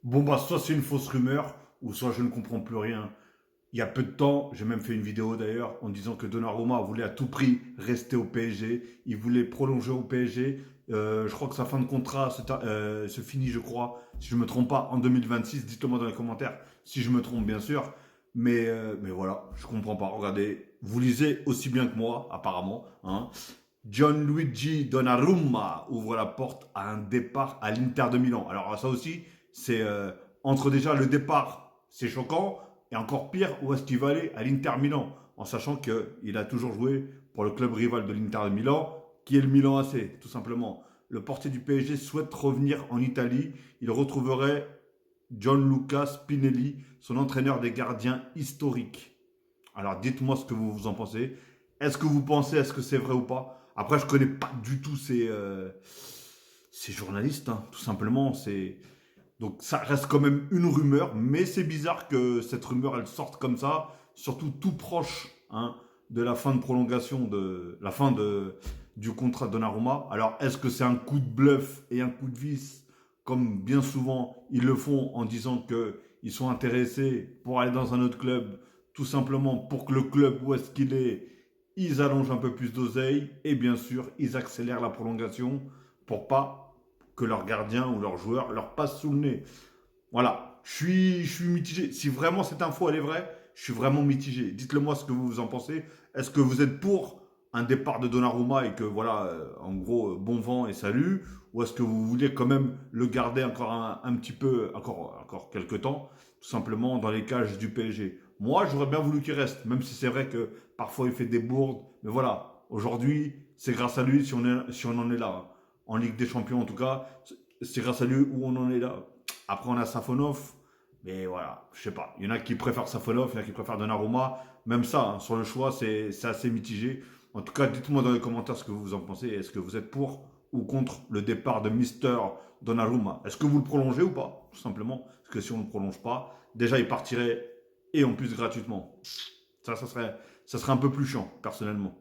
Bon, bah, soit c'est une fausse rumeur, ou soit je ne comprends plus rien. Il y a peu de temps, j'ai même fait une vidéo d'ailleurs en disant que Donnarumma voulait à tout prix rester au PSG. Il voulait prolonger au PSG. Je crois que sa fin de contrat se finit, je crois, si je ne me trompe pas, en 2026. Dites-le moi dans les commentaires si je me trompe, bien sûr. Mais voilà, je comprends pas. Regardez, vous lisez aussi bien que moi, apparemment. Hein. Gianluigi Donnarumma ouvre la porte à un départ à l'Inter de Milan. Alors ça aussi, c'est entre déjà le départ, c'est choquant, et encore pire, où est-ce qu'il va aller à l'Inter Milan, en sachant qu'il a toujours joué pour le club rival de l'Inter de Milan, qui est le Milan AC, tout simplement. Le portier du PSG souhaite revenir en Italie. Il retrouverait Gianluca Spinelli, son entraîneur des gardiens historique. Alors dites-moi ce que vous en pensez. Est-ce que vous pensez, est-ce que c'est vrai ou pas? Après, je connais pas du tout ces journalistes, hein, tout simplement. Donc ça reste quand même une rumeur, mais c'est bizarre que cette rumeur elle sorte comme ça, surtout tout proche, hein, de la fin de prolongation de la fin du contrat de Donnarumma. Alors est-ce que c'est un coup de bluff et un coup de vis, comme bien souvent ils le font en disant que ils sont intéressés pour aller dans un autre club, tout simplement pour que le club où est-ce qu'il est, ils allongent un peu plus d'oseille et bien sûr ils accélèrent la prolongation pour pas que leur gardien ou leur joueur leur passe sous le nez. Voilà, je suis mitigé. Si vraiment cette info elle est vraie, je suis vraiment mitigé. Dites-le moi ce que vous en pensez. Est-ce que vous êtes pour un départ de Donnarumma et que voilà, en gros, bon vent et salut, ou est-ce que vous voulez quand même le garder encore un petit peu, encore quelques temps, tout simplement dans les cages du PSG? Moi, j'aurais bien voulu qu'il reste, même si c'est vrai que parfois il fait des bourdes. Mais voilà, aujourd'hui, c'est grâce à lui si on en est là. En Ligue des Champions, en tout cas, c'est grâce à lui où on en est là. Après, on a Safonov. Mais voilà, je sais pas. Il y en a qui préfèrent Safonov, il y en a qui préfèrent Donnarumma. Même ça, hein, sur le choix, c'est assez mitigé. En tout cas, dites-moi dans les commentaires ce que vous en pensez. Est-ce que vous êtes pour ou contre le départ de Mister Donnarumma? Est-ce que vous le prolongez ou pas? Tout simplement. Parce que si on ne le prolonge pas, déjà, il partirait et en plus gratuitement. Ça serait un peu plus chiant, personnellement.